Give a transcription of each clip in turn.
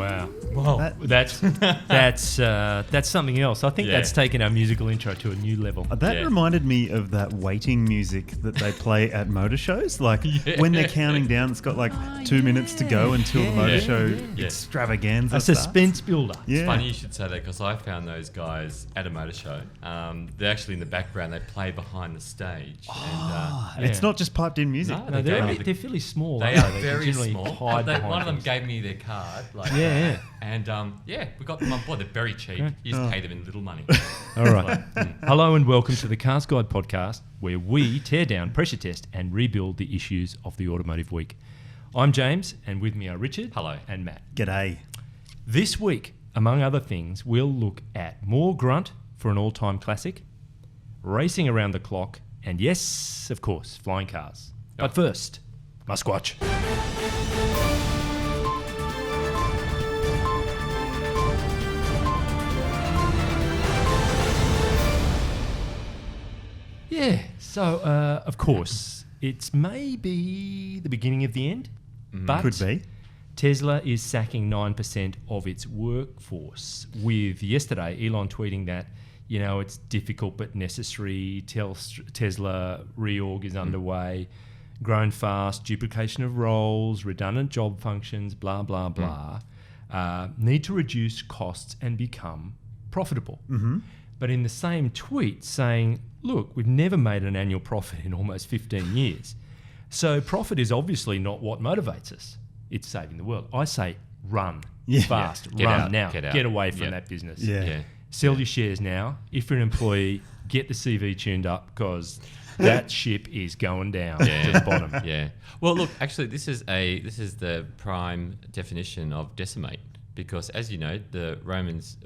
Wow. Whoa. That's something else. I think that's taken our musical intro to a new level. That reminded me of that waiting music that they play at motor shows. Like when they're counting down, it's got like 2 minutes to go until the motor show extravaganza. A suspense builder. Yeah. It's funny you should say that because I found those guys at a motor show. They're actually in the background. They play behind the stage. And, it's not just piped in music. No, they're fairly small. They are very small. One of them gave me their card. And we got them on board. They're very cheap. You just pay them in little money. All right. Hello and welcome to the CarsGuide Podcast, where we tear down, pressure test and rebuild the issues of the automotive week. I'm James, and with me are Richard. Hello. And Matt. G'day. This week, among other things, we'll look at more grunt for an all-time classic, racing around the clock, and yes, of course, flying cars. But first, Musquatch. Yeah, so of course, it's maybe the beginning of the end, but could be. Tesla is sacking 9% of its workforce, with yesterday Elon tweeting that, you know, it's difficult but necessary, Tesla reorg is underway, grown fast, duplication of roles, redundant job functions, blah, blah, blah, need to reduce costs and become profitable. Mm-hmm. But in the same tweet saying, look, we've never made an annual profit in almost 15 years. So profit is obviously not what motivates us. It's saving the world. I say run fast, run now, get away from that business. Sell your shares now. If you're an employee, get the CV tuned up because that ship is going down to the bottom. Yeah. Well, look, actually, this is the prime definition of decimate. Because, as you know, the Romans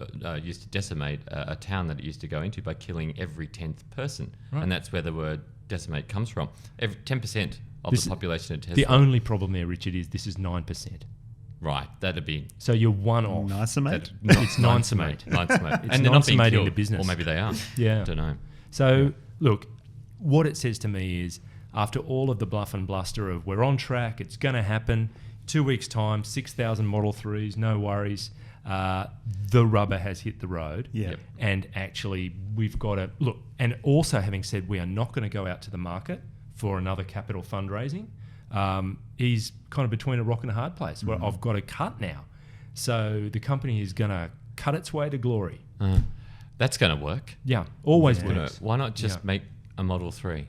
used to decimate a town that it used to go into by killing every 10th person. Right. And that's where the word decimate comes from. 10% of the population of Tesla. The only problem there, Richard, is this is 9%. Right, that'd be... So you're one off. Nicemate? It's nicemate. And they're not being killed. The business. Or maybe they are. Yeah. I don't know. So, look, what it says to me is, after all of the bluff and bluster of we're on track, it's going to happen... 2 weeks' time, 6,000 Model 3s, no worries. The rubber has hit the road. Yep. And actually, we've got to... Look, and also having said we are not going to go out to the market for another capital fundraising, he's kind of between a rock and a hard place where I've got to cut now. So the company is going to cut its way to glory. That's going to work. Yeah, always works. Why not just make a Model 3?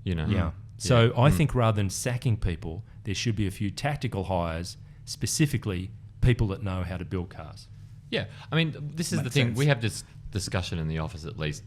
You know? Yeah. So I think rather than sacking people... there should be a few tactical hires, specifically people that know how to build cars. Yeah, I mean, this is the thing. We have this discussion in the office at least,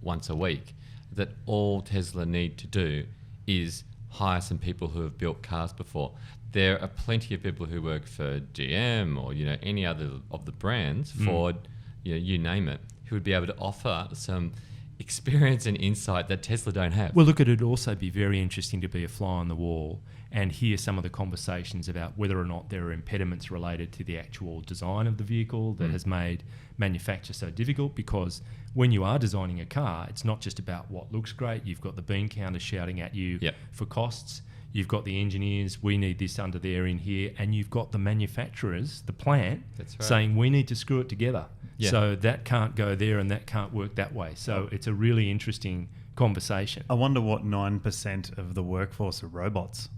once a week, that all Tesla need to do is hire some people who have built cars before. There are plenty of people who work for GM or, any other of the brands, Ford, you name it, who would be able to offer some experience and insight that Tesla don't have. Well, look, it'd also be very interesting to be a fly on the wall and hear some of the conversations about whether or not there are impediments related to the actual design of the vehicle that has made manufacture so difficult, because when you are designing a car, it's not just about what looks great. You've got the bean counter shouting at you for costs. You've got the engineers, we need this under there in here, and you've got the manufacturers, the plant, saying we need to screw it together. Yeah. So that can't go there and that can't work that way. So it's a really interesting conversation. I wonder what 9% of the workforce are robots.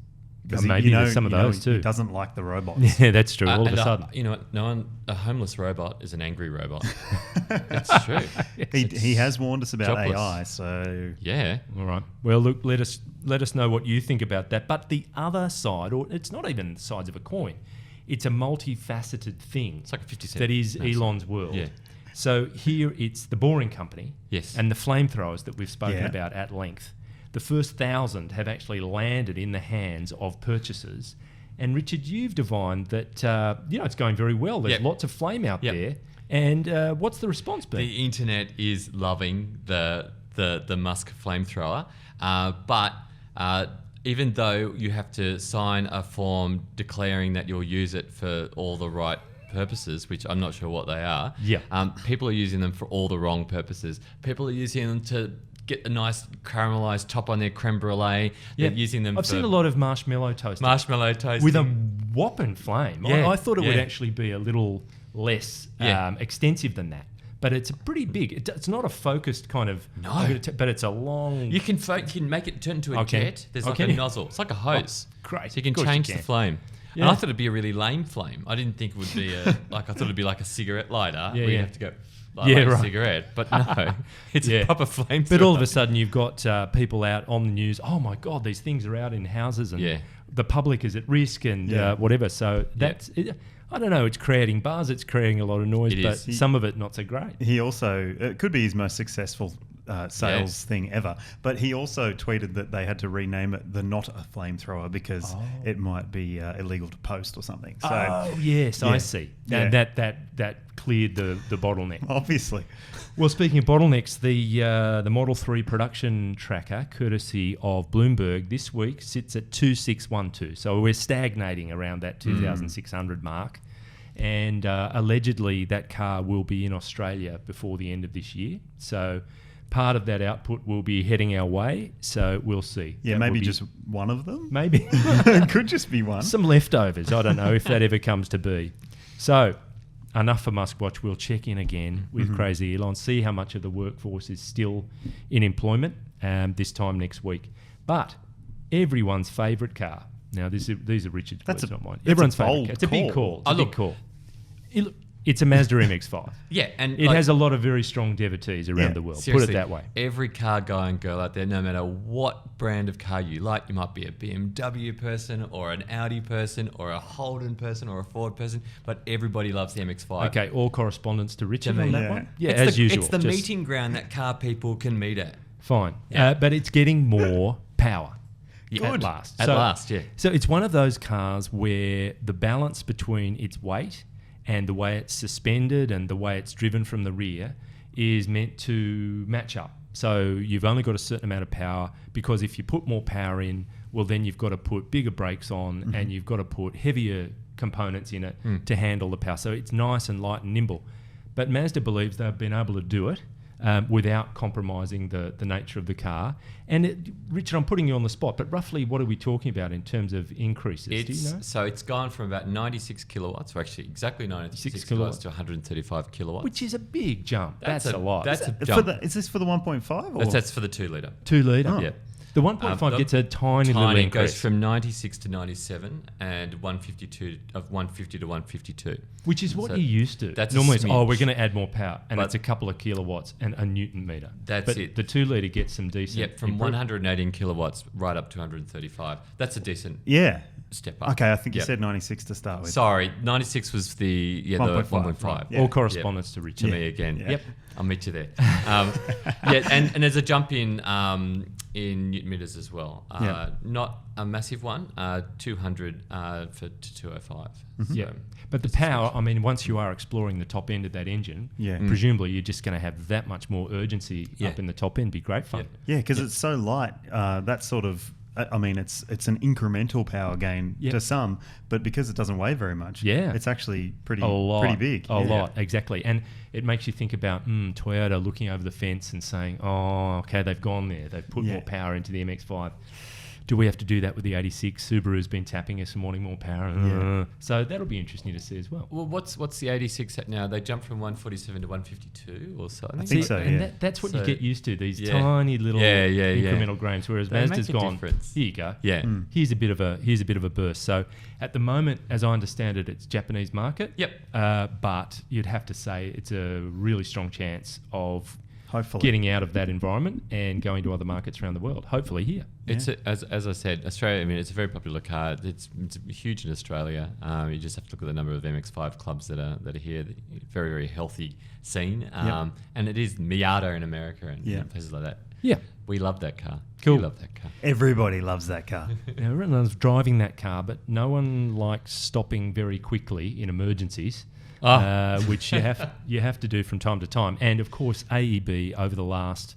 Maybe there's some of those too. He doesn't like the robots. Yeah, that's true. All of a sudden. You know what? A homeless robot is an angry robot. It's true. He has warned us about jobless. AI, so... Yeah. All right. Well, look, let us know what you think about that. But the other side, or it's not even sides of a coin, it's a multifaceted thing. It's like a 50 cent. That is Elon's world. Yeah. So here it's the Boring Company and the flamethrowers that we've spoken about at length. The first 1,000 have actually landed in the hands of purchasers. And Richard, you've divined that it's going very well. There's lots of flame out there. And what's the response been? The internet is loving the Musk flamethrower, but even though you have to sign a form declaring that you'll use it for all the right purposes, which I'm not sure what they are. Yeah. People are using them for all the wrong purposes. People are using them get a nice caramelized top on their creme brulee. They're using them. I've seen a lot of marshmallow toasting. Marshmallow toasting with a whopping flame. Yeah. I thought it would actually be a little less extensive than that. But it's a pretty big. It's not a focused kind of. No. But it's a long. You can make it turn into a jet. There's like a nozzle. It's like a hose. Oh, great. So you can change the flame. Yeah. And I thought it'd be a really lame flame. I didn't think it would be I thought it'd be like a cigarette lighter where you have to go like a cigarette. But no, it's a proper flame. But all of a sudden you've got people out on the news. Oh my God, these things are out in houses and the public is at risk and whatever. So that's it. I don't know. It's creating buzz. It's creating a lot of noise, but some of it not so great. He also it could be his most successful sales thing ever. But he also tweeted that they had to rename it the Not a Flamethrower because it might be illegal to post or something. So, I see. And that cleared the bottleneck. Obviously. Well, speaking of bottlenecks, the Model 3 production tracker, courtesy of Bloomberg, this week sits at 2612. So we're stagnating around that 2,600 mark. And allegedly that car will be in Australia before the end of this year. So part of that output will be heading our way. So we'll see. Yeah, maybe just one of them? Maybe. It could just be one. Some leftovers. I don't know if that ever comes to be. So enough for Muskwatch. We'll check in again with Crazy Elon, see how much of the workforce is still in employment this time next week. But everyone's favourite car. Now, these are Richard's words, not mine. Everyone's favourite car. It's a big call. It's a big call. It's a Mazda MX-5. Yeah, and it has a lot of very strong devotees around the world. Seriously, put it that way. Every car guy and girl out there, no matter what brand of car you like, you might be a BMW person or an Audi person or a Holden person or a Ford person, but everybody loves the MX-5. Okay, all correspondence to Richard on that one? Yeah, it's as usual. It's the meeting ground that car people can meet at. Fine. But it's getting more power. Good. At last. Yeah. So it's one of those cars where the balance between its weight and the way it's suspended and the way it's driven from the rear is meant to match up. So you've only got a certain amount of power because if you put more power in, well, then you've got to put bigger brakes on and you've got to put heavier components in it to handle the power. So it's nice and light and nimble. But Mazda believes they've been able to do it without compromising the nature of the car. And Richard, I'm putting you on the spot, but roughly what are we talking about in terms of increases? Do you know? So it's gone from about 96 kilowatts, or actually exactly 96 kilowatts to 135 kilowatts. Which is a big jump. That's a lot. That's a jump. Is this for the 1.5? That's for the 2 litre. 2 litre? Oh. Yeah. The 1.5 gets a tiny little increase. Goes from 96 to 97 and 150 to 152. Which is what you used to. That's normally it's, we're going to add more power. And it's a couple of kilowatts and a Newton metre. But it. The 2 litre gets some decent. Yep, from 118 kilowatts right up to 135. That's a decent step up. Okay, I think you said 96 to start with. Sorry, 96 the 1.5. Right. Yeah. All correspondence to Richard. To me again. Yeah. Yep. I'll meet you there. And there's a jump in Newton meters as well. Not a massive one, 200 to 205. So but the power, I mean, once you are exploring the top end of that engine, presumably you're just going to have that much more urgency up in the top end. Be great fun. Yeah, because it's so light. That sort of, I mean, it's an incremental power gain to some, but because it doesn't weigh very much, it's actually pretty big. A lot, exactly. And it makes you think about Toyota looking over the fence and saying, oh, okay, they've gone there. They've put more power into the MX-5. Do we have to do that with the 86? Subaru's been tapping us and wanting more power. So that'll be interesting to see as well. Well, what's the 86 at now? They jumped from 147 to 152 or so. I think so, And that's what you get used to, these tiny little incremental gains, whereas Mazda's gone, here you go. Yeah. Here's a bit of a burst. So at the moment, as I understand it, it's Japanese market. Yep. But you'd have to say it's a really strong chance of hopefully getting out of that environment and going to other markets around the world. Hopefully here. It's as I said, Australia. I mean, it's a very popular car. It's huge in Australia. You just have to look at the number of MX-5 clubs that are here. Very, very healthy scene. And it is Miata in America and places like that. Yeah, we love that car. Cool. We love that car. Everybody loves that car. Everyone loves driving that car, but no one likes stopping very quickly in emergencies. Which you have to do from time to time. And of course, AEB over the last,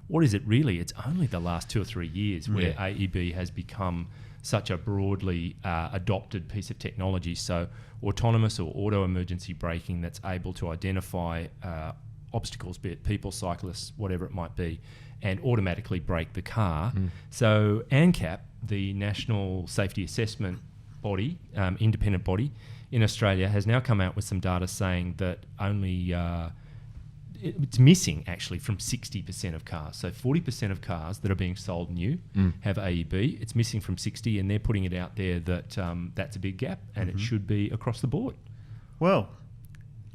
what is it really? It's only the last 2 or 3 years where AEB has become such a broadly adopted piece of technology. So autonomous or auto emergency braking that's able to identify obstacles, be it people, cyclists, whatever it might be, and automatically brake the car. So ANCAP, the National Safety Assessment body, independent body in Australia, has now come out with some data saying that only it's missing actually from 60% of cars. So 40% of cars that are being sold new have AEB. It's missing from 60, and they're putting it out there that that's a big gap, and it should be across the board. Well,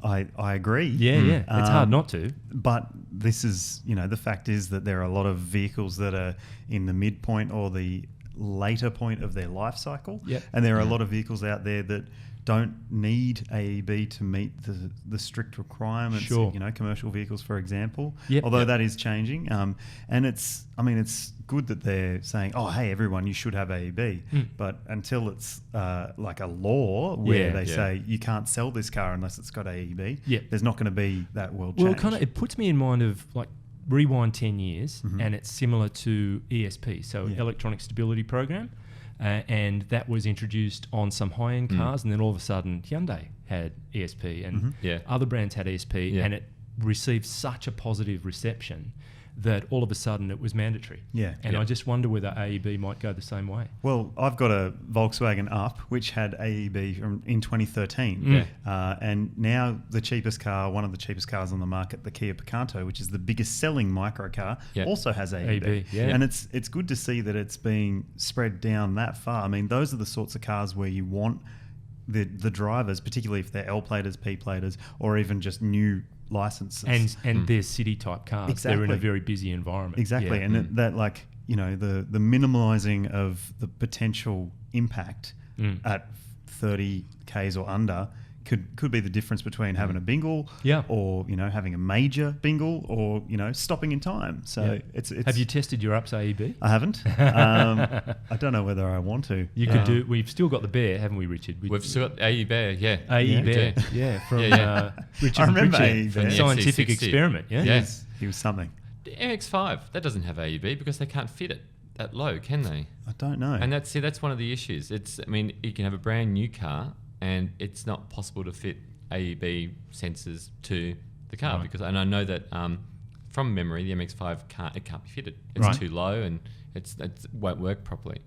I agree. Yeah. It's hard not to. But this is, the fact is that there are a lot of vehicles that are in the midpoint or the later point of their life cycle. Yep. And there are a lot of vehicles out there that don't need AEB to meet the strict requirements. Sure. Commercial vehicles, for example. Yep. Although that is changing. And it's good that they're saying, oh, hey, everyone, you should have AEB. But until it's like a law where they say you can't sell this car unless it's got AEB, there's not going to be that world change. Well, it puts me in mind of like rewind 10 years, and it's similar to ESP, so Electronic Stability Program. And that was introduced on some high-end cars, and then all of a sudden Hyundai had ESP, and other brands had ESP, and it received such a positive reception that all of a sudden it was mandatory. And I just wonder whether AEB might go the same way. Well, I've got a Volkswagen Up which had AEB in 2013, and now the cheapest car, one of the cheapest cars on the market, the Kia Picanto, which is the biggest selling micro car, also has AEB. And it's good to see that it's being spread down that far. I mean, those are the sorts of cars where you want the drivers, particularly if they're L-platers, P-platers, or even just new licenses. And they're city type cars. Exactly. They're in a very busy environment. Exactly. And that the minimalising of the potential impact at 30 Ks or under could be the difference between having a bingle or, having a major bingle or, stopping in time. So it's Have you tested your Up's AEB? I haven't. I don't know whether I want to. You could do. We've still got the Bear, haven't we, Richard? We've still got AE Bear, AE Bear, from Richard. I remember Pritchett, AE Bear. Scientific XC60. experiment, Yes, he was something. The MX-5, that doesn't have AEB because they can't fit it that low, can they? I don't know. And that's one of the issues. You can have a brand new car and it's not possible to fit AEB sensors to the car and I know that from memory the MX-5 can't be fitted. It's too low and it won't work properly.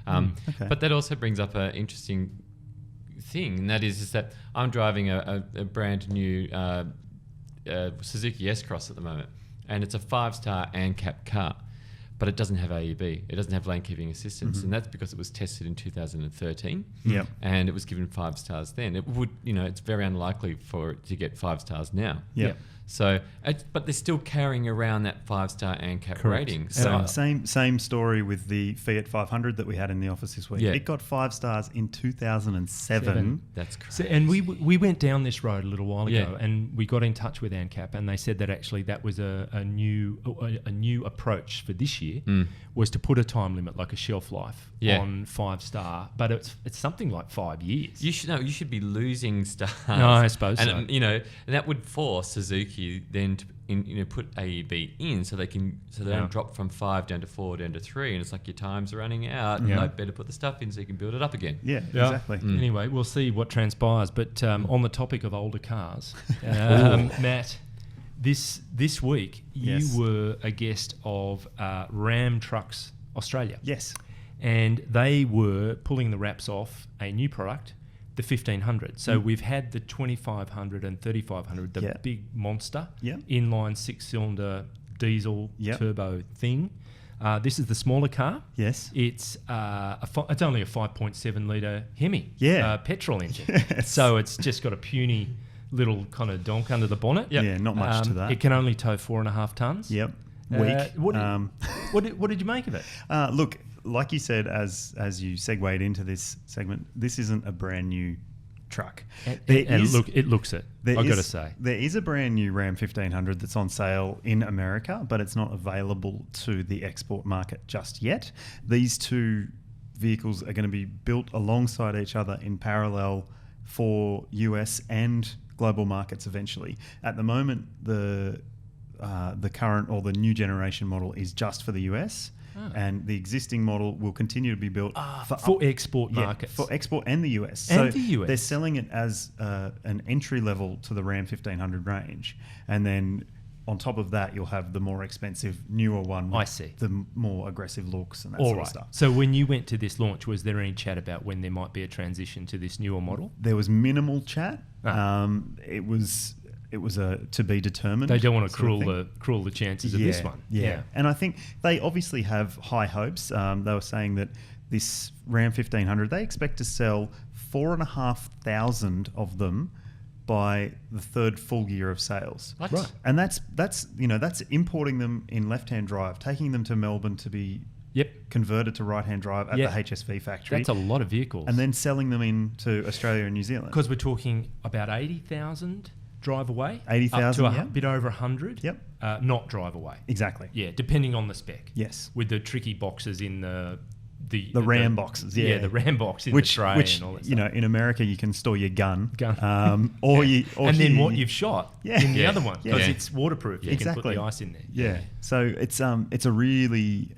But that also brings up an interesting thing, and that is that I'm driving a brand new Suzuki S-Cross at the moment, and it's a 5-star ANCAP car. But it doesn't have AEB. It doesn't have lane keeping assistance, and that's because it was tested in 2013. And it was given 5 stars then. It would, it's very unlikely for it to get 5 stars now. So, but they're still carrying around that 5-star ANCAP rating. So same story with the Fiat 500 that we had in the office this week. It got 5 stars in 2007. That's crazy. So, and we went down this road a little while ago, and we got in touch with ANCAP, and they said that actually that was a new approach for this year, was to put a time limit, like a shelf life, on 5-star. But it's something like 5 years. You should be losing stars. No, I suppose so. And that would force Suzuki then to put AEB in so they don't drop from 5 down to 4 down to 3, and it's like your time's running out. And I better put the stuff in so you can build it up again. Exactly. Anyway, we'll see what transpires. But on the topic of older cars, Matt, this week you were a guest of Ram Trucks Australia. Yes. And they were pulling the wraps off a new product, the 1500. So we've had the 2500 and 3500, the big monster inline 6-cylinder diesel turbo thing. This is the smaller car. Yes. It's it's only a 5.7 litre Hemi petrol engine. Yes. So it's just got a puny little kind of donk under the bonnet. Yeah, not much to that. It can only tow 4.5 tonnes. Yep. Weak. What did you make of it? Look, like you said, as you segued into this segment, this isn't a brand new truck. It looks it. I've got to say. There is a brand new Ram 1500 that's on sale in America, but it's not available to the export market just yet. These two vehicles are going to be built alongside each other in parallel for US and global markets eventually. At the moment, the current or the new generation model is just for the US. And the existing model will continue to be built for export markets. For export and the US. And the US. They're selling it as an entry level to the Ram 1500 range. And then on top of that, you'll have the more expensive, newer one. With I see. The more aggressive looks and that All sort right. of stuff. So when you went to this launch, was there any chat about when there might be a transition to this newer model? There was minimal chat. Ah. It was a to be determined. They don't want to sort of cruel the chances of this one. Yeah. And I think they obviously have high hopes. They were saying that this Ram 1500, they expect to sell 4,500 of them by the third full year of sales. What? Right. And that's importing them in left-hand drive, taking them to Melbourne to be converted to right-hand drive at the HSV factory. That's a lot of vehicles. And then selling them into Australia and New Zealand. Because we're talking about 80,000 drive away. 80,000, Up to yeah. a bit over 100. Yep. Not drive away. Exactly. Yeah, depending on the spec. Yes. With the tricky boxes in the RAM boxes, yeah. Yeah, the RAM box in which, the tray and all that stuff. In America you can store your gun. Or then what you've shot in the other one, because Yeah. it's waterproof. You can put the ice in there. Yeah. So it's a really,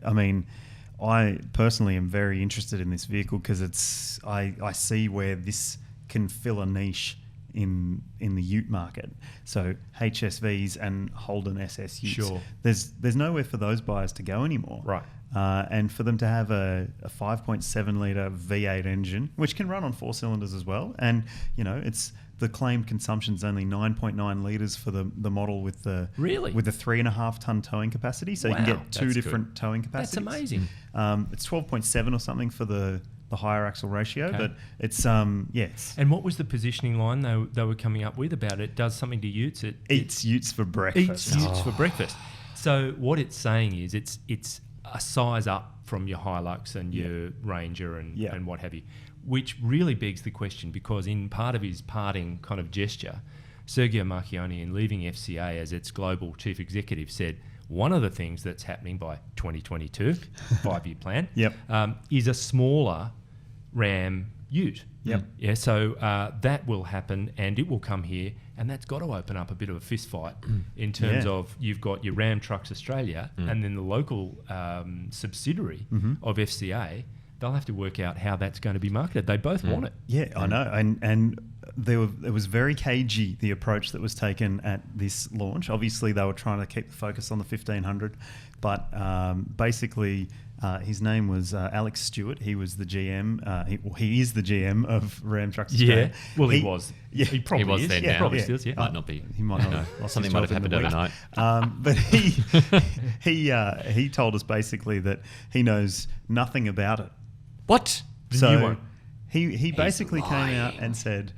I personally am very interested in this vehicle because I see where this can fill a niche in the ute market. So HSVs and Holden SS utes. Sure. There's nowhere for those buyers to go anymore. Right. And for them to have a 5.7 litre V8 engine, which can run on 4 cylinders as well, and it's the claimed consumption's only 9.9 litres for the model with the 3.5 ton towing capacity. So you can get two different towing capacities. That's amazing. It's 12.7 or something for the higher axle ratio, but it's And what was the positioning line they were coming up with about it? Does something to utes? It eats utes for breakfast. Eats utes for breakfast. So what it's saying is it's a size up from your Hilux and your Ranger and what have you, which really begs the question, because in part of his parting kind of gesture, Sergio Marchionne, in leaving FCA as its global chief executive, said one of the things that's happening by 2022, 5-year plan, is a smaller Ram ute. Yep. Yeah, so that will happen, and it will come here, and that's got to open up a bit of a fist fight in terms of you've got your Ram Trucks Australia and then the local subsidiary of FCA. They'll have to work out how that's going to be marketed. They both want it. Yeah, I know. And it was very cagey, the approach that was taken at this launch. Obviously, they were trying to keep the focus on the 1500, but basically his name was Alex Stewart. He was the GM. He is the GM of Ram Trucks Australia. Yeah, well, he was. Yeah, he probably was is. then. Yeah, now. probably still is. Yeah, Might not be. He might not. Or something might have happened overnight. But he told us basically that he knows nothing about it. What? So he basically came out and said,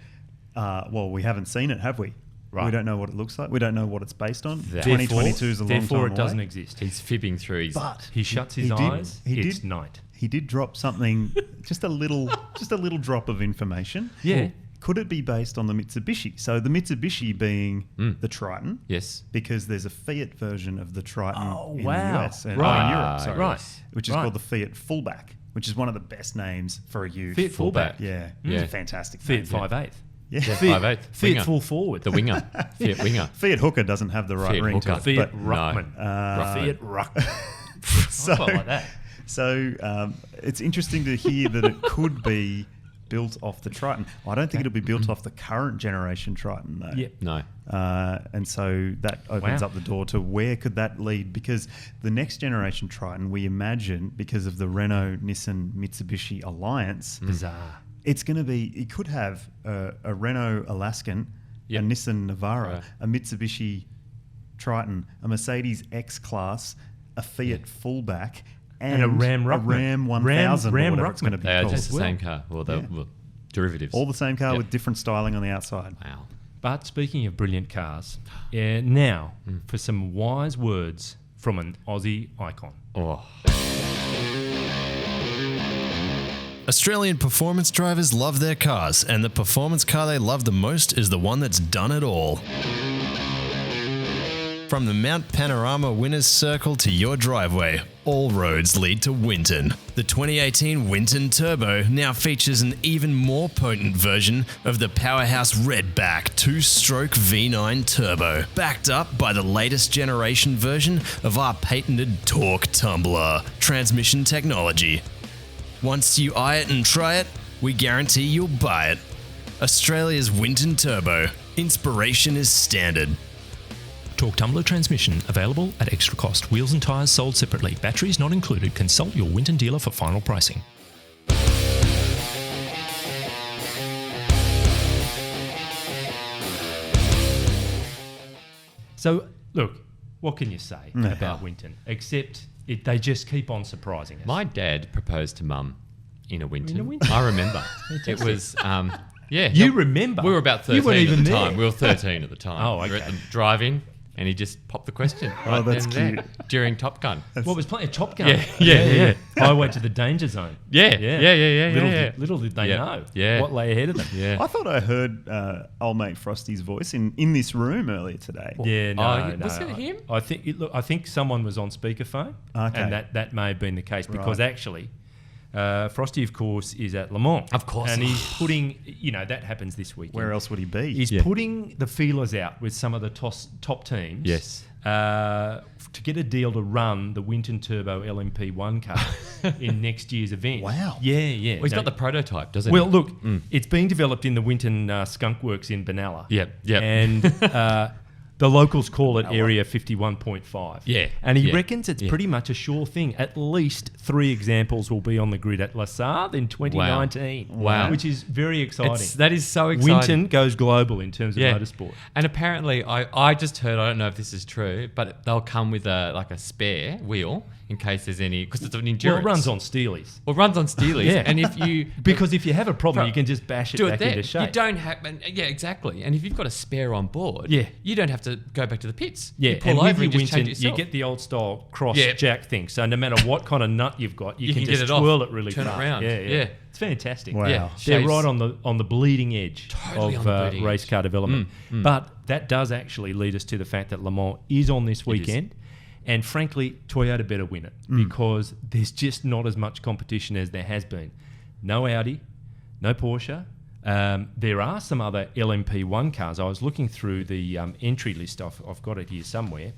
well, we haven't seen it, have we? Right. We don't know what it looks like. We don't know what it's based on. 2022 is a long time Therefore, it away. doesn't exist. He's fibbing through his... But he shuts his eyes. It's night. He did drop something, just a little drop of information. Yeah. Could it be based on the Mitsubishi? So the Mitsubishi being the Triton. Yes. Because there's a Fiat version of the Triton in the US and Right. in Europe. Sorry, Right. Which is called the Fiat Fullback, which is one of the best names for a ute. Fiat Fullback. Yeah. Yeah. It's a fantastic Fiat name. 5.8. Yeah. Fiat 5.8. Fiat full forward. The winger. Fiat winger. Fiat Hooker doesn't have the right Fiat ring Hooker. to it. Fiat but- Ruckman. Fiat Ruckman. So, I quite like that. So it's interesting to hear that it could be built off the Triton. I don't think it'll be built off the current generation Triton, though. Yep. No. And so that opens up the door to where could that lead? Because the next generation Triton, we imagine, because of the Renault-Nissan-Mitsubishi alliance, Bizarre. it's going to be, it could have a Renault Alaskan, a Nissan Navara, a Mitsubishi Triton, a Mercedes X-Class, a Fiat Fullback, and a Ram Ruckman. A Ram 1000 Ram or whatever it's going to be They are called. just the same car. Well, derivatives. All the same car with different styling on the outside. Wow. But speaking of brilliant cars, now for some wise words from an Aussie icon. Oh. Australian performance drivers love their cars, and the performance car they love the most is the one that's done it all. From the Mount Panorama Winners Circle to your driveway, all roads lead to Winton. The 2018 Winton Turbo now features an even more potent version of the powerhouse Redback 2-stroke V9 Turbo, backed up by the latest generation version of our patented Torque Tumbler transmission technology. Once you eye it and try it, we guarantee you'll buy it. Australia's Winton Turbo. Inspiration is standard. Torque tumbler transmission available at extra cost. Wheels and tyres sold separately. Batteries not included. Consult your Winton dealer for final pricing. So, look, what can you say about Winton? Except they just keep on surprising us. My dad proposed to Mum in a Winton. In a Winton? I remember. It was, yeah. You remember? We were about 13 You weren't even at the there. time. We were 13 at the time. Oh, We were okay. at the drive-in, and he just popped the question right that's then and cute. there during Top Gun. What was playing? Top Gun. Yeah. Highway to the danger zone. Yeah. Little did they know Yeah. what lay ahead of them. Yeah. I thought I heard old mate Frosty's voice in this room earlier today. Yeah, no. Was it him? I think someone was on speakerphone, Okay. and that may have been the case because actually, Frosty, of course, is at Le Mans. Of course. And he's putting, that happens this weekend. Where else would he be? He's putting the feelers out with some of the top teams. Yes. To get a deal to run the Winton Turbo LMP1 car in next year's event. Wow. Yeah. Well, he's got the prototype, doesn't Well, he? look, it's being developed in the Winton Skunk Works in Benalla. Yep. And the locals call it Area 51.5. Yeah, And he yeah, reckons it's yeah. pretty much a sure thing. At least 3 examples will be on the grid at La Sarthe in 2019. Wow. Which is very exciting. That is so exciting. Winton goes global in terms of motorsport. And apparently, I just heard, I don't know if this is true, but they'll come with a spare wheel in case there's any, because it's an endurance. Well, it runs on Steelies. Well, it runs on Steelies. Yeah. And if you... Because if you have a problem, you can just bash it do back it there. into shape. You don't have... Yeah, exactly. And if you've got a spare on board, you don't have to go back to the pits. Yeah, You pull and over with and your just change Winton, it you yourself. get the old style cross Yeah. jack thing. So no matter what kind of nut you've got, you can get just it off, twirl it really turn it fast. around. Yeah. Yeah. It's fantastic. Wow. Yeah. They're Shaves- right on the bleeding edge Totally of on the bleeding race edge. car development. But that does actually lead us to the fact that Le Mans is on this weekend. And frankly, Toyota better win it because there's just not as much competition as there has been. No Audi, no Porsche. There are some other LMP1 cars. I was looking through the entry list. I've got it here somewhere.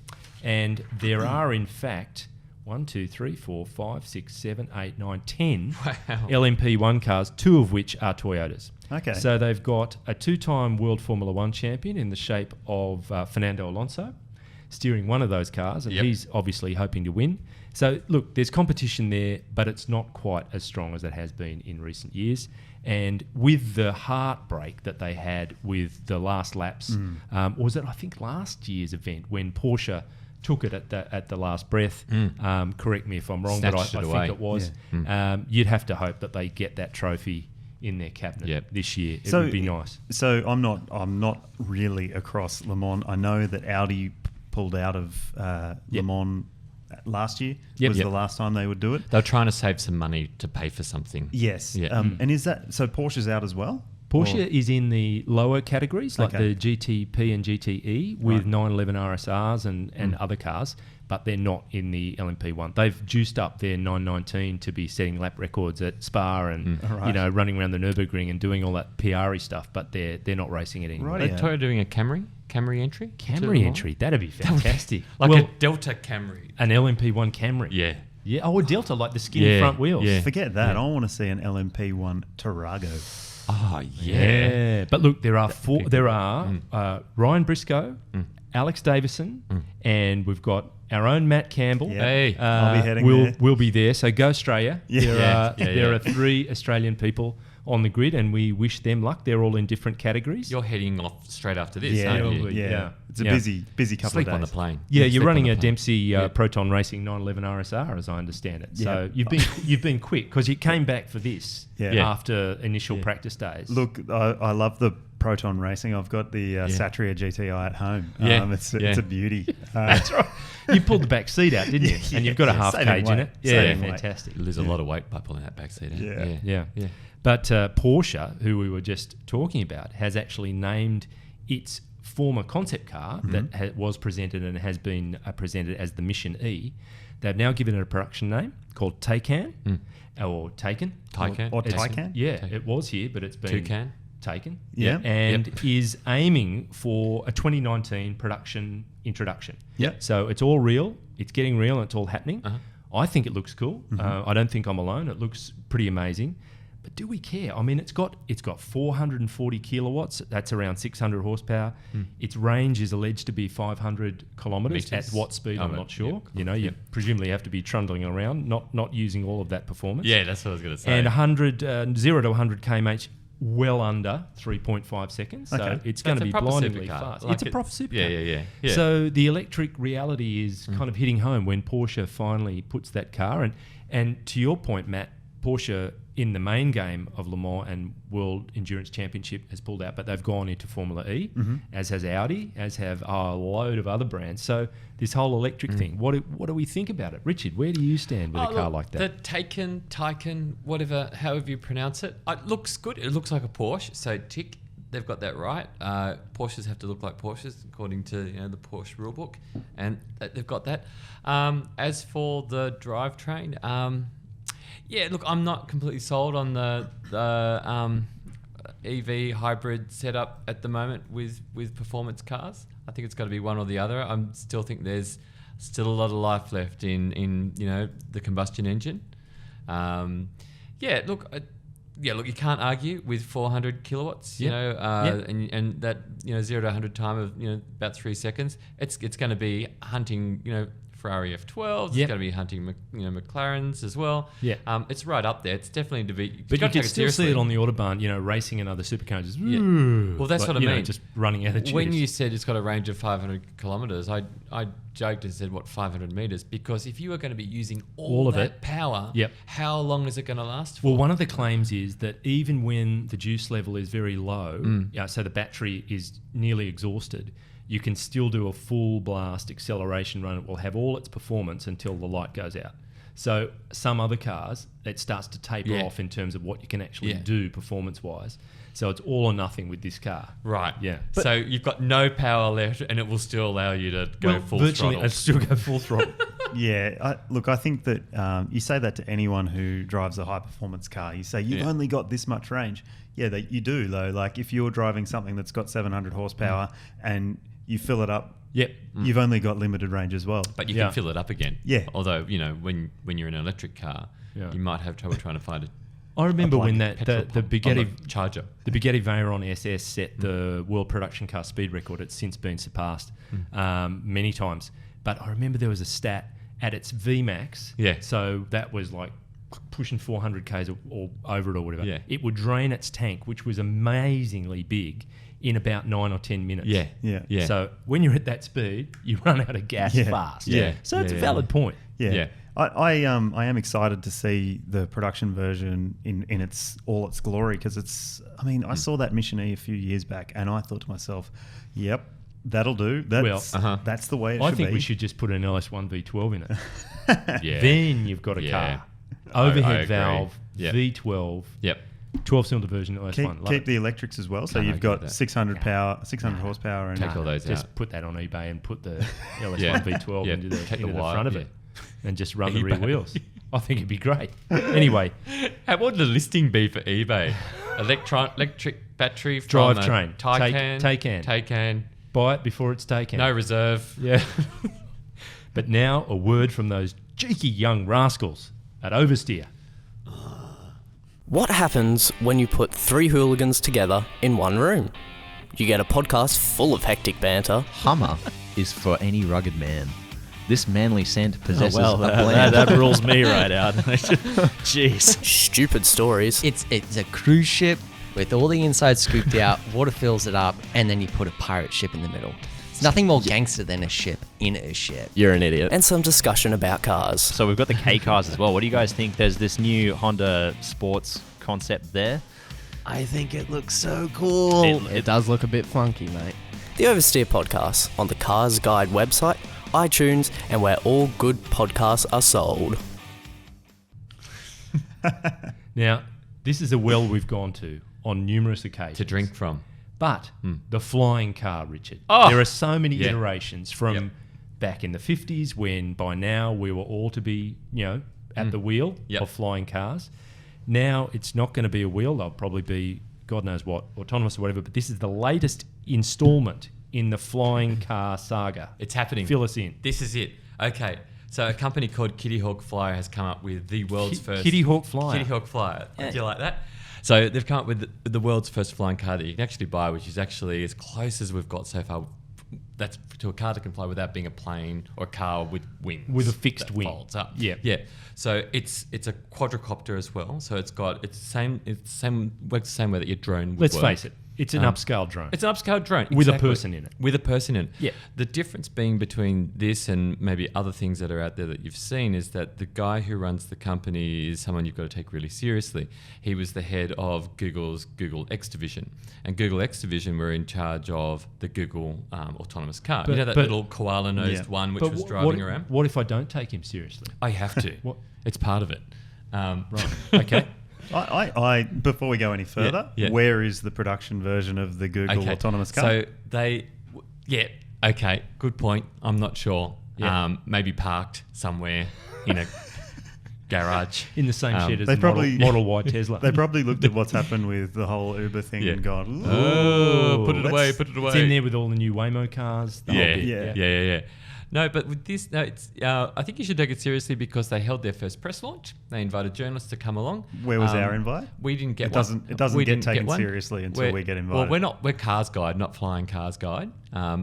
And there are, in fact, 1, 2, 3, 4, 5, 6, 7, 8, 9, 10 LMP1 cars, 2 of which are Toyotas. Okay. So they've got a 2-time World Formula One champion in the shape of Fernando Alonso, steering one of those cars, and he's obviously hoping to win. So, look, there's competition there, but it's not quite as strong as it has been in recent years. And with the heartbreak that they had with the last laps, was it, I think, last year's event when Porsche took it at the last breath? Correct me if I'm wrong, Snatched but I it away. think it was. You'd have to hope that they get that trophy in their cabinet this year. It would be nice. So I'm not really across Le Mans. I know that Audi pulled out of Le Mans last year. Was the last time they would do it. They were trying to save some money to pay for something. Yes. Yeah. And is that so? Porsche's out as well. Porsche is in the lower categories, like Okay. the GTP and GTE, with 911 RSRs and other cars, but they're not in the LMP1. They've juiced up their 919 to be setting lap records at Spa and running around the Nürburgring and doing all that PR-y stuff, but they're not racing it anymore. Right. Are Yeah. Toyota doing a Camry entry? to Le Camry Mans? entry, that'd be fantastic. Like well, a Delta Camry. an LMP1 Camry. Yeah. Yeah. Oh, a Delta, like the skinny front wheels. Yeah. Forget that. I want to see an LMP1 Tarago. Oh, Yeah, but look, there are Ryan Briscoe, Alex Davison, and we've got our own Matt Campbell. Yeah. Hey. I'll be heading there. We'll be there. So go Australia. Yeah. There are 3 Australian people on the grid, and we wish them luck. They're all in different categories. You're heading off straight after this, Yeah, aren't you? Yeah. It's a Yeah. busy couple Sleep of days. on the plane. Yeah, you're Sleep running on a the plane. Dempsey Proton Racing 911 RSR, as I understand it. So Yeah. you've been quick because you came back for this Yeah. after initial practice days. Look, I love the Proton Racing. I've got the Satria GTI at home. Yeah. It's a beauty. That's right. You pulled the back seat out, didn't you? And you've got a half saving cage in weight. it. Yeah, Saving weight. fantastic. You lose a lot of weight by pulling that back seat out. Yeah. Yeah. But Porsche, who we were just talking about, has actually named its former concept car that was presented and has been presented as the Mission E. They've now given it a production name called Taycan or Taycan. Taycan. Or It's- Taycan? Yeah, it was here, but it's been Toucan. taken. Yeah. And is aiming for a 2019 production introduction. Yep. So it's all real. It's getting real and it's all happening. I think it looks cool. I don't think I'm alone. It looks pretty amazing. But do we care? I mean, it's got 440 kilowatts. That's around 600 horsepower. Its range is alleged to be 500 kilometres. At what speed? I'm not sure. Yeah. You presumably have to be trundling around, not using all of that performance. Yeah, that's what I was going to say. And 0 to 100 kmh well under 3.5 seconds. Okay. So it's going to be blindingly fast. Like it's a proper supercar. Yeah. So the electric reality is kind of hitting home when Porsche finally puts that car. And to your point, Matt, Porsche in the main game of Le Mans and World Endurance Championship has pulled out, but they've gone into Formula E, as has Audi, as have a load of other brands. So this whole electric thing, what do we think about it? Richard, where do you stand with a car like that? The Taycan, however you pronounce it, it looks good. It looks like a Porsche, so tick. They've got that right. Porsches have to look like Porsches according to the Porsche rulebook, and they've got that. As for the drivetrain, look, I'm not completely sold on the EV hybrid setup at the moment with performance cars. I think it's got to be one or the other. I still think there's still a lot of life left in the combustion engine. Look, you can't argue with 400 kilowatts, and that 0 to 100 time of about 3 seconds. It's going to be hunting Ferrari F12s. It's going to be hunting McLarens as well. Yeah, it's right up there. It's definitely to be. But you can still see it on the autobahn, racing in other supercars. Just, Well, that's what I mean. Just running out of juice. When you said it's got a range of 500 kilometres, I joked and said, 500 metres? Because if you are going to be using all of that power, how long is it going to last for? Well, one of the claims is that even when the juice level is very low, so the battery is nearly exhausted, you can still do a full blast acceleration run. It will have all its performance until the light goes out. So some other cars, it starts to taper off in terms of what you can actually do performance-wise. So it's all or nothing with this car. Right. Yeah. So you've got no power left and it will still allow you to go full virtually, throttle. It'll still go full throttle. I think that you say that to anyone who drives a high-performance car. You say, you've only got this much range. Yeah, you do, though. Like, if you're driving something that's got 700 horsepower and you fill it up, you've only got limited range as well. But you can fill it up again. Yeah. Although, when you're in an electric car, you might have trouble trying to find it. I remember when the Bugatti charger, the Bugatti Veyron SS set the world production car speed record. It's since been surpassed many times. But I remember there was a stat at its VMAX. Yeah. So that was like pushing 400 k's or over it or whatever. Yeah. It would drain its tank, which was amazingly big, in about 9 or 10 minutes. Yeah. So when you're at that speed, you run out of gas fast. Yeah. So it's a valid point. Yeah. I am excited to see the production version in its glory, because I saw that Mission E a few years back and I thought to myself, yep, that'll do. That's the way it should be. I think we should just put an LS1 V12 in it. Yeah. Then you've got a car. Overhead valve, V12. Yep. 12-cylinder version LS1. Keep the electrics as well. So you've got 600 horsepower. And take all those just out. put that on eBay and put the LS1 V12 into the front of it. And just run the rear wheels. I think it'd be great. Anyway. What would the listing be for eBay? Electric battery from drivetrain. Taycan. Buy it before it's taken. No reserve. Yeah. But now a word from those cheeky young rascals at Oversteer. What happens when you put three hooligans together in one room? You get a podcast full of hectic banter. Hummer is for any rugged man. This manly scent possesses a blend. That rules me right out. Jeez. Stupid stories. It's a cruise ship with all the inside scooped out, water fills it up, and then you put a pirate ship in the middle. It's nothing more gangster than a ship in a ship. You're an idiot. And some discussion about cars. So we've got the K cars as well. What do you guys think? There's this new Honda Sports concept there. I think it looks so cool. It does look a bit funky, mate. The Oversteer Podcast on the CarsGuide website, iTunes, and where all good podcasts are sold. Now, this is a well we've gone to on numerous occasions. To drink from. But the flying car, Richard. Oh, there are so many iterations from back in the 50s, when by now we were all to be, at the wheel of flying cars. Now it's not going to be a wheel. They'll probably be, God knows what, autonomous or whatever. But this is the latest installment in the flying car saga. It's happening. Fill us in. This is it. Okay. So a company called Kitty Hawk Flyer has come up with the world's first... Kitty Hawk Flyer. Kitty Hawk Flyer. Do you like that? So they've come up with the world's first flying car that you can actually buy, which is actually as close as we've got so far. That's to a car that can fly without being a plane or a car with wings. With a fixed wing. Folds up. Yeah. So it's a quadricopter as well. So it's works the same way that your drone would Let's work. face it. It's an upscale drone. It's an upscale drone. With exactly. a person in it. With a person in it. Yeah. The difference being between this and maybe other things that are out there that you've seen is that the guy who runs the company is someone you've got to take really seriously. He was the head of Google's Google X division. And Google X division were in charge of the Google autonomous car. You know that little koala-nosed one which was driving around? What if I don't take him seriously? I have to. It's part of it. Right. Okay. I before we go any further, where is the production version of the Google autonomous car? So okay, good point. I'm not sure. Yeah. Maybe parked somewhere in a garage. In the same shed as they the probably, Model Y Tesla. They probably looked at what's happened with the whole Uber thing and gone, put it away. It's in there with all the new Waymo cars. The whole bit. Yeah. No, but with this, it's. I think you should take it seriously because they held their first press launch. They invited journalists to come along. Where was our invite? We didn't get one. It doesn't get taken seriously until we get invited. Well, we're CarsGuide, not Flying CarsGuide.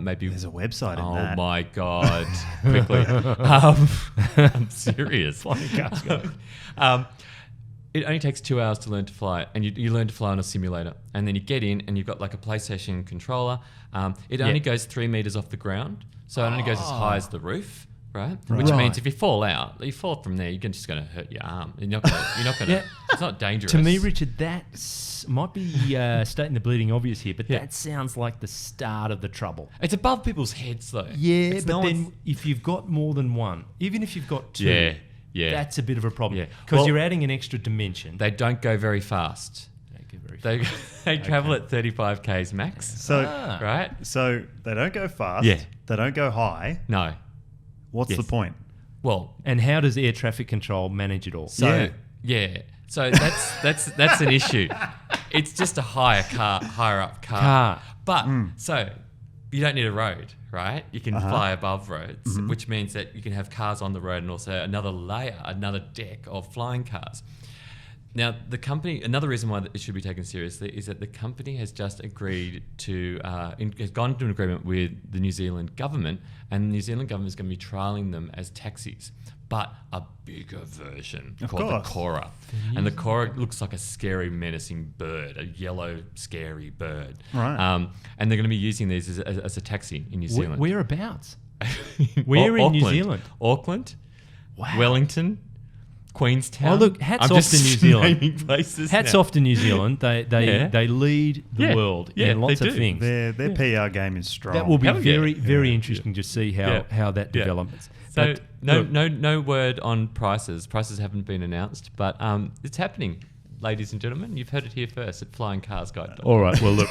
Maybe there's a website in that. Oh my God! Quickly, I'm serious. Flying CarsGuide. It only takes 2 hours to learn to fly, and you learn to fly on a simulator. And then you get in, and you've got like a PlayStation controller. It only goes 3 meters off the ground, so it only goes as high as the roof, right? Which means if you fall from there, you're just going to hurt your arm. You're not going to. It's not dangerous. To me, Richard, that might be stating the bleeding obvious here, but that sounds like the start of the trouble. It's above people's heads, though. Yeah, but then if you've got more than one, even if you've got two. Yeah. That's a bit of a problem because you're adding an extra dimension. They don't go very fast. They travel at 35 k's max. So right. So they don't go fast. Yeah. They don't go high. No. What's the point? Well, and how does air traffic control manage it all? So So that's an issue. It's just a higher up car. But so you don't need a road, right? You can fly above roads, which means that you can have cars on the road and also another deck of flying cars. Now, the company, another reason why it should be taken seriously is that the company has just agreed to, has gone into an agreement with the New Zealand government, and the New Zealand government is going to be trialling them as taxis, but a bigger version called the Cora. And the Cora looks like a scary, menacing bird, a yellow, scary bird. Right. And they're going to be using these as a taxi in New Zealand. Whereabouts? Where in New Zealand? Auckland, wow. Wellington, Queenstown. Oh, look, hats off to New Zealand. Hats off to New Zealand. They lead the world in lots of things. Their PR game is strong. That will be very interesting to see how that develops. So no word on prices. Prices haven't been announced, but it's happening. Ladies and gentlemen, you've heard it here first at FlyingCarsGuide. All right. Well, look,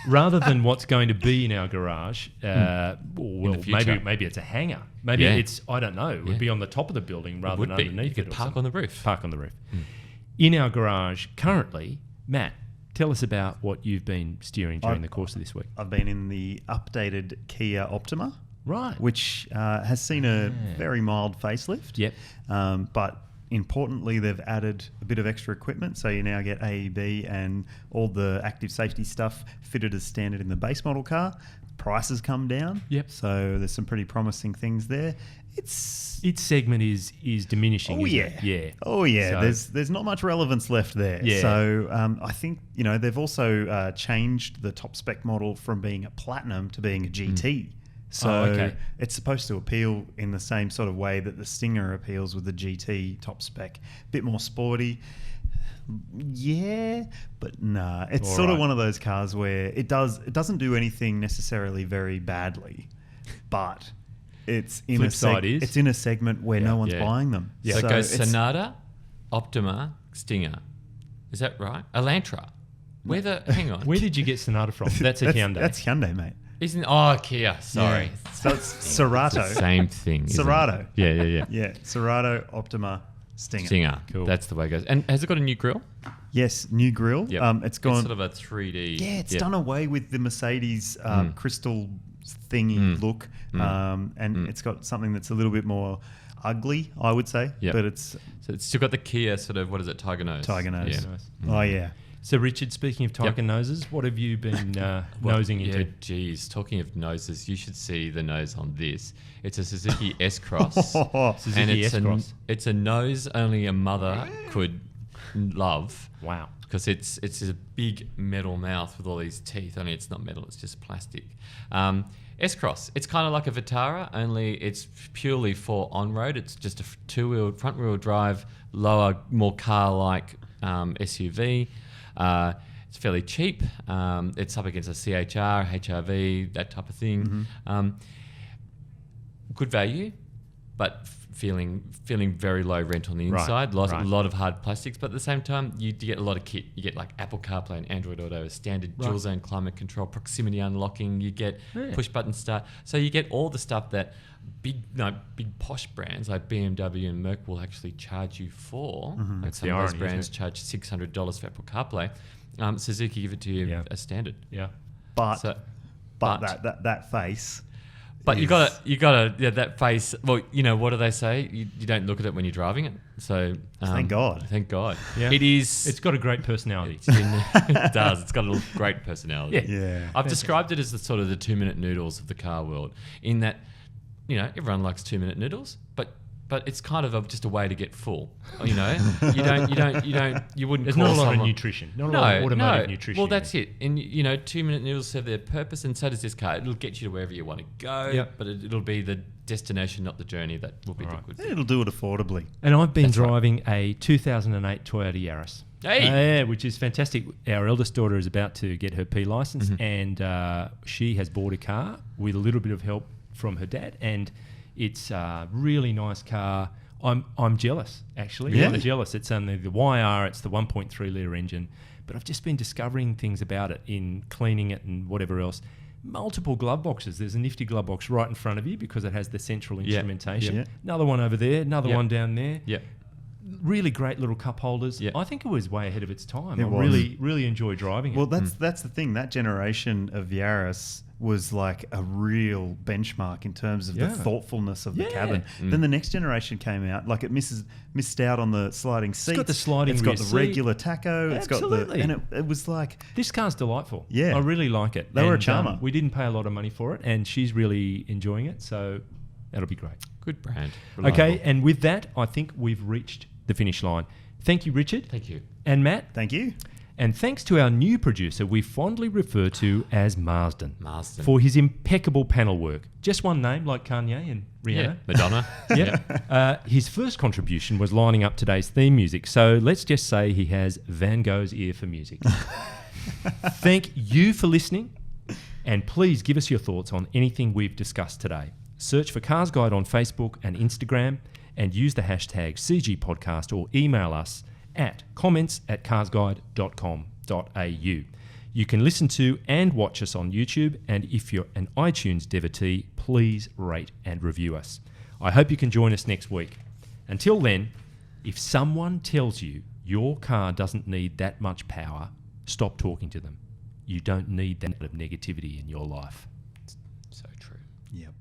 rather than what's going to be in our garage, maybe it's a hangar. Maybe it's, I don't know, it would be on the top of the building rather than underneath it. You could park on the roof. Park on the roof. In our garage currently, Matt, tell us about what you've been steering during the course of this week. I've been in the updated Kia Optima. Right. Which has seen a very mild facelift. Yep. But importantly, they've added a bit of extra equipment, so you now get AEB and all the active safety stuff fitted as standard in the base model car. Prices come down. Yep. So there's some pretty promising things there. Its segment is diminishing. Oh yeah. So there's not much relevance left there. Yeah. So I think they've also changed the top spec model from being a platinum to being a GT. So it's supposed to appeal in the same sort of way that the Stinger appeals with the GT top spec. Bit more sporty. Yeah, but nah. It's sort of one of those cars where it doesn't do anything necessarily very badly, but it's in it's in a segment where no one's buying them. Yeah. So it goes Sonata, Optima, Stinger. Is that right? Elantra. Hang on. Where did you get Sonata from? That's a Hyundai. That's Hyundai, mate. Kia, sorry. Yeah. So it's Cerato. It's the same thing. Cerato. Yeah. Yeah, Cerato, Optima, Stinger. Cool. That's the way it goes. And has it got a new grille? Yes, new grille. Yep. It's gone. It's sort of a 3D. Yeah, it's done away with the Mercedes crystal thingy look, and it's got something that's a little bit more ugly, I would say. Yep. But it's So it's still got the Kia sort of, what is it, Tiger nose? Tiger nose. Yeah. Nice. Oh, yeah. So, Richard, speaking of Taycan noses, what have you been nosing into? Yeah, geez. Talking of noses, you should see the nose on this. It's a Suzuki S-Cross. Suzuki and S-Cross. It's a nose only a mother could love. Wow. Because it's a big metal mouth with all these teeth. Only it's not metal, it's just plastic. S-Cross. It's kind of like a Vitara, only it's purely for on-road. It's just a front-wheel drive, lower, more car-like SUV. It's fairly cheap. It's up against a CHR, HRV, that type of thing. Good value, but feeling very low rent on the inside. A lot of hard plastics, but at the same time, you get a lot of kit. You get like Apple CarPlay and Android Auto, standard dual zone climate control, proximity unlocking. You get push button start. So you get all the stuff that big posh brands like BMW and Merc will actually charge you for. Like some of those brands charge $600 for Apple CarPlay. Suzuki give it to you as standard. Yeah. But that face. But you gotta that face. Well, what do they say? You don't look at it when you're driving it. So thank God. Yeah. It's got a great personality. It does. It's got a great personality. Yeah. I've described it as the sort of the 2-minute noodles of the car world. In that, everyone likes 2-minute noodles, but it's kind of just a way to get full. You wouldn't. There's call not a lot someone, of nutrition. Not a lot of automotive nutrition. Well, that's it. And 2-minute noodles serve their purpose, and so does this car. It'll get you to wherever you want to go. But it'll be the destination, not the journey. That will be the good thing. It'll do it affordably. And I've been driving a 2008 Toyota Yaris. Hey, which is fantastic. Our eldest daughter is about to get her P license, and she has bought a car with a little bit of help from her dad, and it's a really nice car. I'm jealous, actually. Yeah. I'm jealous. It's only the YR, it's the 1.3 litre engine, but I've just been discovering things about it in cleaning it and whatever else. Multiple glove boxes. There's a nifty glove box right in front of you because it has the central instrumentation. Yeah. Another one over there, another one down there. Yeah. Really great little cup holders. Yeah. I think it was way ahead of its time. It I was. really enjoy driving it. Well, that's the thing. That generation of Yaris was like a real benchmark in terms of the thoughtfulness of the cabin. Then the next generation came out, like it missed out on the sliding seats. It's got the sliding It's got rear the seat. regular tacho. Absolutely. And it was like... This car's delightful. Yeah. I really like it. They were a charmer. We didn't pay a lot of money for it, and she's really enjoying it, so that'll be great. Good brand. Okay, Reliable. and with that, I think we've reached the finish line. Thank you, Richard. Thank you. And Matt. Thank you. And thanks to our new producer we fondly refer to as Marsden. Marsden. For his impeccable panel work. Just one name, like Kanye and Rihanna. Yeah, Madonna. Yep. His first contribution was lining up today's theme music, so let's just say he has Van Gogh's ear for music. Thank you for listening, and please give us your thoughts on anything we've discussed today. Search for Cars Guide on Facebook and Instagram, and use the hashtag CGPodcast or email us at comments@carsguide.com.au. You can listen to and watch us on YouTube, and if you're an iTunes devotee, please rate and review us. I hope you can join us next week. Until then, if someone tells you your car doesn't need that much power, stop talking to them. You don't need that of negativity in your life. So true. Yep.